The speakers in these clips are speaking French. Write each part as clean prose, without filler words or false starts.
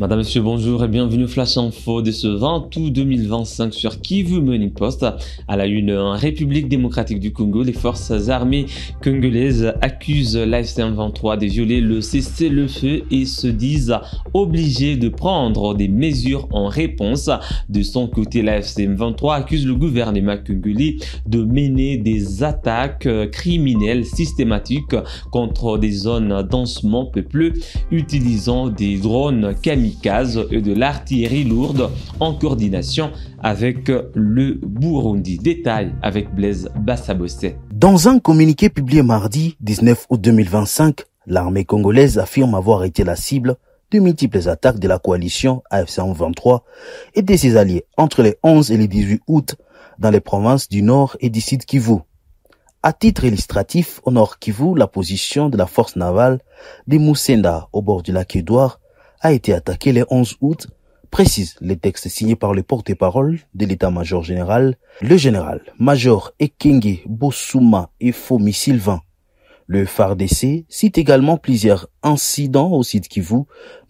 Madame, Monsieur, bonjour et bienvenue au Flash Info de ce 20 août 2025 sur Kivu Morning Post. À la une, en République démocratique du Congo, les forces armées congolaises accusent l'AFC M23 de violer le cessez-le-feu et se disent obligées de prendre des mesures en réponse. De son côté, l'AFC M23 accuse le gouvernement congolais de mener des attaques criminelles systématiques contre des zones densément peuplées utilisant des drones kamikazes et de l'artillerie lourde en coordination avec le Burundi. Détail avec Blaise Bassabossé. Dans un communiqué publié mardi 19 août 2025, l'armée congolaise affirme avoir été la cible de multiples attaques de la coalition AFC M23 et de ses alliés entre les 11 et les 18 août dans les provinces du Nord et du Sud Kivu. À titre illustratif, au Nord Kivu, la position de la force navale de Moussenda au bord du lac Édouard a été attaquée le 11 août, précise les textes signés par le porte-parole de l'état-major général, le général-major Ekenge Bossouma Efomi Sylvain. Le FARDC cite également plusieurs incidents au Sud Kivu,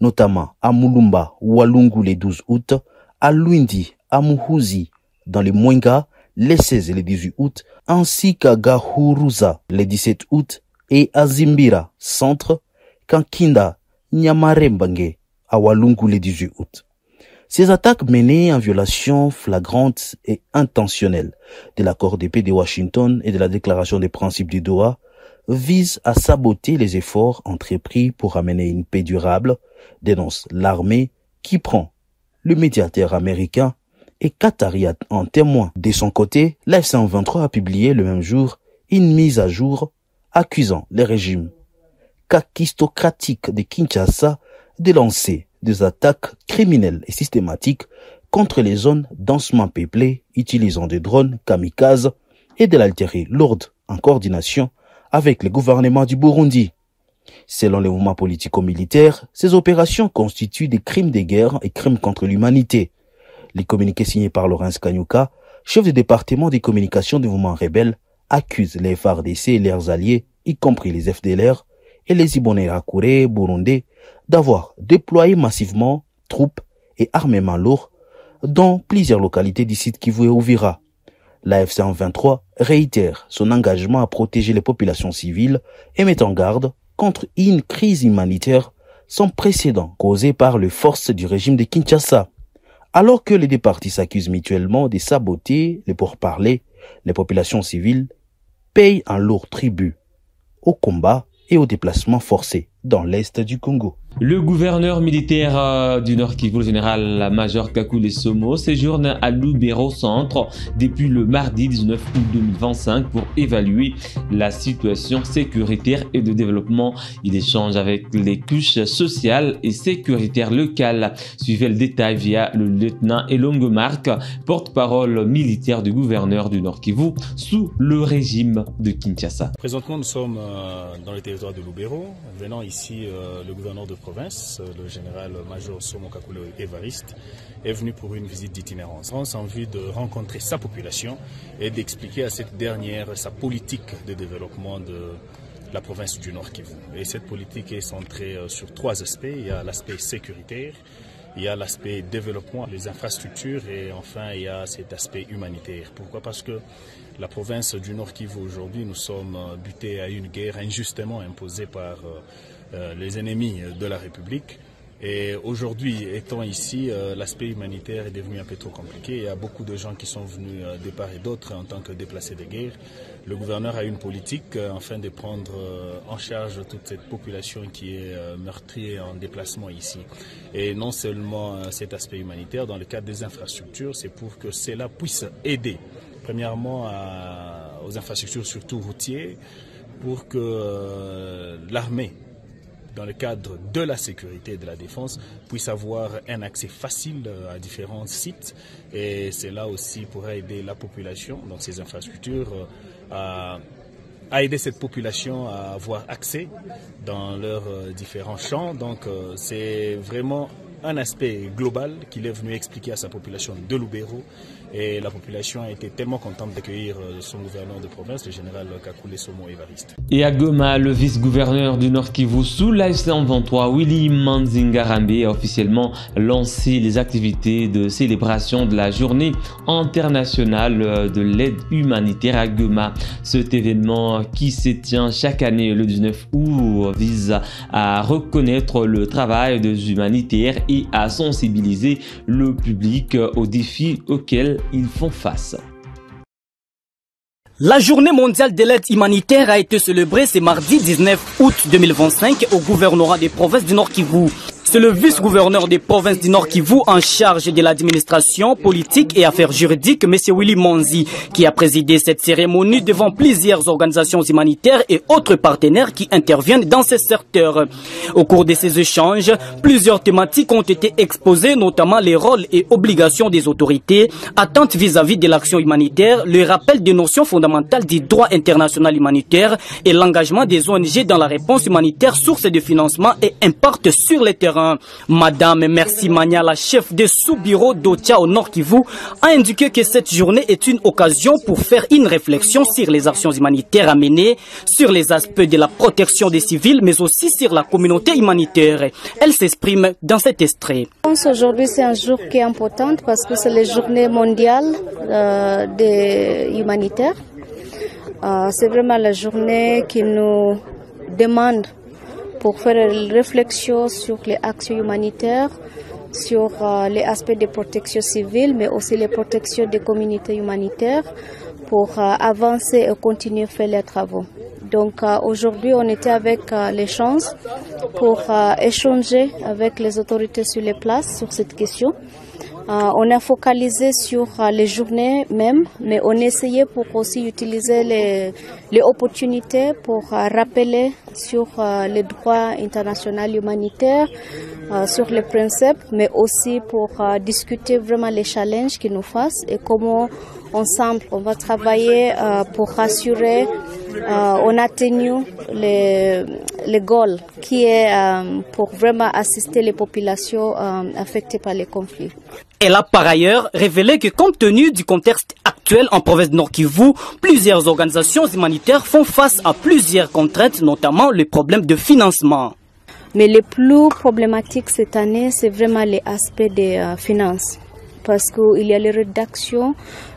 notamment à Mulumba, Walungu le 12 août, à Luindi, à Muhuzi, dans les Mwenga, les 16 et les 18 août, ainsi qu'à Gahuruza, les 17 août, et à Zimbira, centre, Kankinda, Nyamarembange, à Walungu le 18 août. Ces attaques menées en violation flagrante et intentionnelle de l'accord de paix de Washington et de la déclaration des principes du Doha visent à saboter les efforts entrepris pour amener une paix durable, dénonce l'armée qui prend le médiateur américain et qatari en témoin. De son côté, l'AFC M23 a publié le même jour une mise à jour accusant les régimes kakistocratiques de Kinshasa de lancer des attaques criminelles et systématiques contre les zones densément peuplées utilisant des drones kamikazes et de l'artillerie lourde en coordination avec le gouvernement du Burundi. Selon les mouvements politico-militaires, ces opérations constituent des crimes de guerre et crimes contre l'humanité. Les communiqués signés par Laurence Kanyuka, chef du département des communications du mouvement rebelle, accusent les FARDC et leurs alliés, y compris les FDLR et les Imbonerakure burundais, d'avoir déployé massivement troupes et armements lourds dans plusieurs localités du site Kivu et Uvira. L'AFC M23 réitère son engagement à protéger les populations civiles et met en garde contre une crise humanitaire sans précédent causée par les forces du régime de Kinshasa. Alors que les deux parties s'accusent mutuellement de saboter les pourparlers, les populations civiles payent un lourd tribut au combat et au déplacement forcé dans l'est du Congo. Le gouverneur militaire du Nord Kivu, le général-major Kakule Somo, séjourne à Lubero Centre depuis le mardi 19 août 2025 pour évaluer la situation sécuritaire et de développement. Il échange avec les couches sociales et sécuritaires locales. Suivez le détail via le lieutenant Elongo Mark, porte-parole militaire du gouverneur du Nord Kivu sous le régime de Kinshasa. Présentement, nous sommes dans le territoire de Lubero. Venant ici, le gouverneur de province, le général-major Somo Kakule Evariste, est venu pour une visite d'itinérance en vue de rencontrer sa population et d'expliquer à cette dernière sa politique de développement de la province du Nord Kivu. Et cette politique est centrée sur trois aspects. Il y a l'aspect sécuritaire, il y a l'aspect développement, les infrastructures et enfin il y a cet aspect humanitaire. Pourquoi? Parce que la province du Nord Kivu aujourd'hui, nous sommes butés à une guerre injustement imposée par les ennemis de la République. Et aujourd'hui, étant ici, l'aspect humanitaire est devenu un peu trop compliqué. Il y a beaucoup de gens qui sont venus de part et d'autre en tant que déplacés de guerre. Le gouverneur a une politique afin de prendre en charge toute cette population qui est meurtrie en déplacement ici. Et non seulement cet aspect humanitaire, dans le cadre des infrastructures, c'est pour que cela puisse aider, premièrement, aux infrastructures surtout routières, pour que l'armée, dans le cadre de la sécurité et de la défense, puisse avoir un accès facile à différents sites. Et cela aussi pourrait aider la population, donc ces infrastructures, à aider cette population à avoir accès dans leurs différents champs. Donc c'est vraiment un aspect global qu'il est venu expliquer à sa population de Lubero Et la population a été tellement contente d'accueillir son gouverneur de province, le général Kakule Somo Évariste. Et à Goma, le vice-gouverneur du Nord Kivu sous l'AFC M23, Willy Manzingarambe, a officiellement lancé les activités de célébration de la journée internationale de l'aide humanitaire à Goma. Cet événement qui se tient chaque année le 19 août vise à reconnaître le travail des humanitaires et à sensibiliser le public aux défis auxquels ils font face. La journée mondiale de l'aide humanitaire a été célébrée ce mardi 19 août 2025 au gouvernorat des provinces du Nord Kivu. C'est le vice-gouverneur des provinces du Nord Kivu en charge de l'administration politique et affaires juridiques, M. Willy Manzi, qui a présidé cette cérémonie devant plusieurs organisations humanitaires et autres partenaires qui interviennent dans ce secteur. Au cours de ces échanges, plusieurs thématiques ont été exposées, notamment les rôles et obligations des autorités, attentes vis-à-vis de l'action humanitaire, le rappel des notions fondamentales du droit international humanitaire et l'engagement des ONG dans la réponse humanitaire, source de financement et impact sur le terrain. Madame Merci Mania, la chef de sous-bureau d'Ocha au Nord Kivu, a indiqué que cette journée est une occasion pour faire une réflexion sur les actions humanitaires à mener, sur les aspects de la protection des civils, mais aussi sur la communauté humanitaire. Elle s'exprime dans cet extrait. Je pense aujourd'hui c'est un jour qui est important parce que c'est la journée mondiale des humanitaires. C'est vraiment la journée qui nous demande pour faire une réflexion sur les actions humanitaires, sur les aspects de protection civile, mais aussi les protections des communautés humanitaires pour avancer et continuer à faire les travaux. Donc aujourd'hui, on était avec les chances pour échanger avec les autorités sur les places sur cette question. On a focalisé sur les journées même, mais on essayait pour aussi utiliser les opportunités pour rappeler sur les droits internationaux humanitaires, sur les principes, mais aussi pour discuter vraiment les challenges qui nous fassent et comment ensemble on va travailler pour rassurer, on a tenu les goals qui est pour vraiment assister les populations affectées par les conflits. Elle a par ailleurs révélé que compte tenu du contexte actuel en province de Nord Kivu, plusieurs organisations humanitaires font face à plusieurs contraintes, notamment le problème de financement. Mais le plus problématique cette année, c'est vraiment les aspects des finances. Parce qu'il y a les rédactions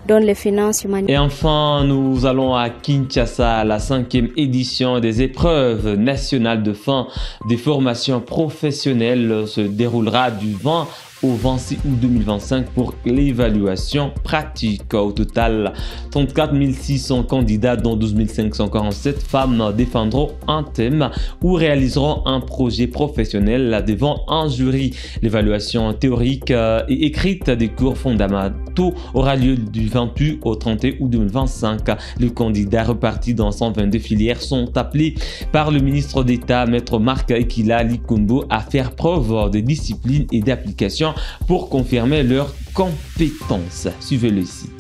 dans les finances humanitaires. Et enfin, nous allons à Kinshasa. La 5e édition des épreuves nationales de fin des formations professionnelles se déroulera du 20 au 26 août 2025 pour l'évaluation pratique. Au total, 34 600 candidats, dont 12 547 femmes, défendront un thème ou réaliseront un projet professionnel devant un jury. L'évaluation théorique et écrite des cours fondamentaux aura lieu du 28 au 31 août 2025. Les candidats repartis dans 122 filières sont appelés par le ministre d'État, Maître Marc Ekila Likumbo, à faire preuve de discipline et d'application pour confirmer leurs compétences. Suivez-le ici.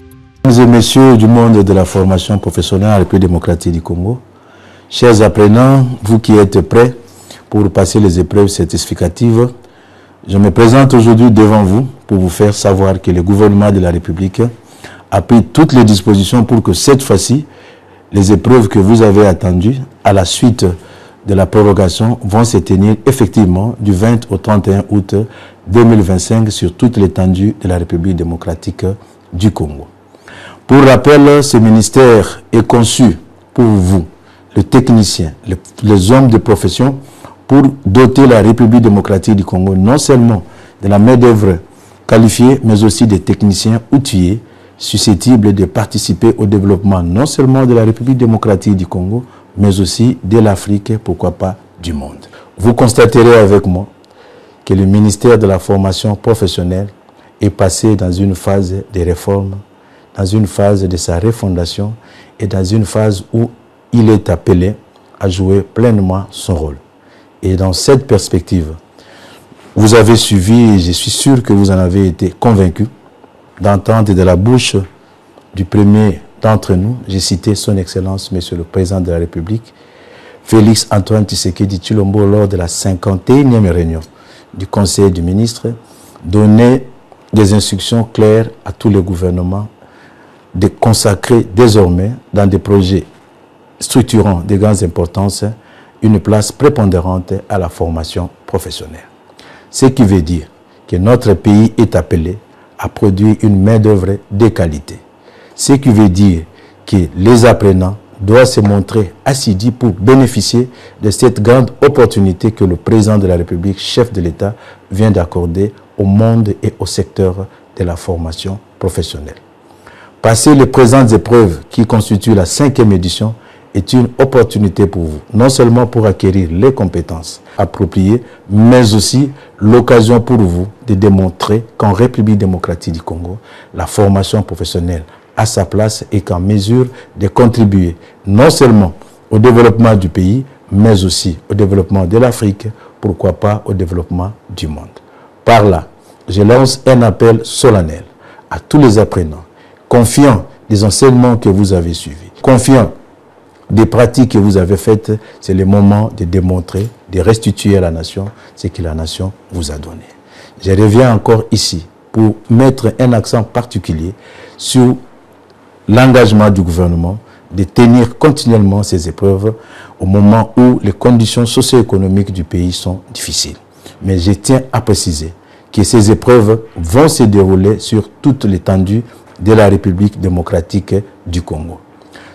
Mesdames et messieurs du monde de la formation professionnelle en République démocratique du Congo, chers apprenants, vous qui êtes prêts pour passer les épreuves certificatives, je me présente aujourd'hui devant vous pour vous faire savoir que le gouvernement de la République a pris toutes les dispositions pour que cette fois-ci, les épreuves que vous avez attendues à la suite de la prorogation vont se tenir effectivement du 20 au 31 août 2025 sur toute l'étendue de la République démocratique du Congo. Pour rappel, ce ministère est conçu pour vous, les techniciens, les hommes de profession, pour doter la République démocratique du Congo non seulement de la main-d'œuvre qualifiée, mais aussi des techniciens outillés susceptibles de participer au développement non seulement de la République démocratique du Congo, mais aussi de l'Afrique, pourquoi pas du monde. Vous constaterez avec moi que le ministère de la formation professionnelle est passé dans une phase de réforme, dans une phase de sa refondation et dans une phase où il est appelé à jouer pleinement son rôle. Et dans cette perspective, vous avez suivi, et je suis sûr que vous en avez été convaincus, d'entendre de la bouche du premier d'entre nous, j'ai cité son Excellence, Monsieur le Président de la République, Félix Antoine Tshisekedi Tshilombo, lors de la 51e réunion du Conseil des ministres, donner des instructions claires à tous les gouvernements de consacrer désormais dans des projets structurants de grande importance une place prépondérante à la formation professionnelle. Ce qui veut dire que notre pays est appelé à produire une main-d'œuvre de qualité. Ce qui veut dire que les apprenants doivent se montrer assidus pour bénéficier de cette grande opportunité que le président de la République, chef de l'État, vient d'accorder au monde et au secteur de la formation professionnelle. Passer les présentes épreuves qui constituent la 5e édition est une opportunité pour vous, non seulement pour acquérir les compétences appropriées, mais aussi l'occasion pour vous de démontrer qu'en République démocratique du Congo, la formation professionnelle a sa place et qu'en mesure de contribuer non seulement au développement du pays, mais aussi au développement de l'Afrique, pourquoi pas au développement du monde. Par là, je lance un appel solennel à tous les apprenants, confiants des enseignements que vous avez suivis, confiants des pratiques que vous avez faites. C'est le moment de démontrer, de restituer à la nation ce que la nation vous a donné. Je reviens encore ici pour mettre un accent particulier sur l'engagement du gouvernement de tenir continuellement ces épreuves au moment où les conditions socio-économiques du pays sont difficiles. Mais je tiens à préciser que ces épreuves vont se dérouler sur toute l'étendue de la République démocratique du Congo.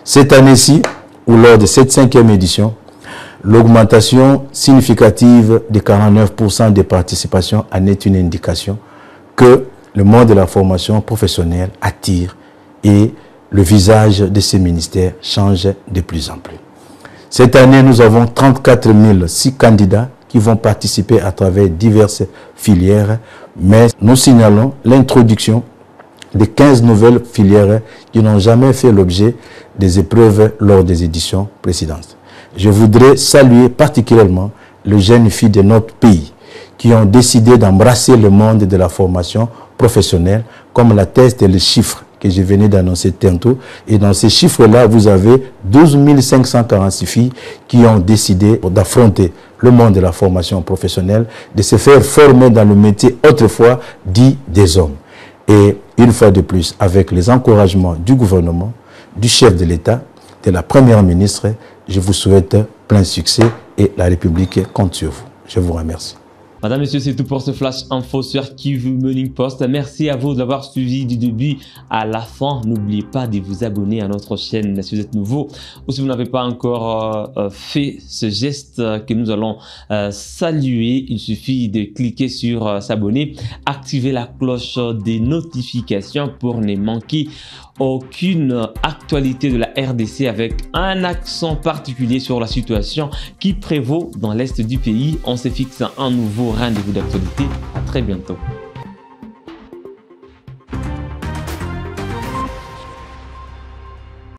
Cette année-ci, ou lors de cette 5e édition, l'augmentation significative de 49% des participations en est une indication que le monde de la formation professionnelle attire et le visage de ces ministères change de plus en plus. Cette année, nous avons 34 006 candidats qui vont participer à travers diverses filières, mais nous signalons l'introduction de 15 nouvelles filières qui n'ont jamais fait l'objet des épreuves lors des éditions précédentes. Je voudrais saluer particulièrement les jeunes filles de notre pays qui ont décidé d'embrasser le monde de la formation professionnelle, comme l'attestent les chiffres que je venais d'annoncer tantôt. Et dans ces chiffres-là, vous avez 12 546 filles qui ont décidé d'affronter le monde de la formation professionnelle, de se faire former dans le métier autrefois dit des hommes. Et une fois de plus, avec les encouragements du gouvernement, du chef de l'État, de la première ministre, je vous souhaite plein succès et la République compte sur vous. Je vous remercie. Madame, Messieurs, c'est tout pour ce Flash Info sur Kivu Morning Post. Merci à vous de l'avoir suivi du début à la fin. N'oubliez pas de vous abonner à notre chaîne si vous êtes nouveau ou si vous n'avez pas encore fait ce geste que nous allons saluer. Il suffit de cliquer sur s'abonner, activer la cloche des notifications pour ne manquer aucune actualité de la RDC avec un accent particulier sur la situation qui prévaut dans l'est du pays. On se fixe un nouveau rendez-vous d'actualité. À très bientôt.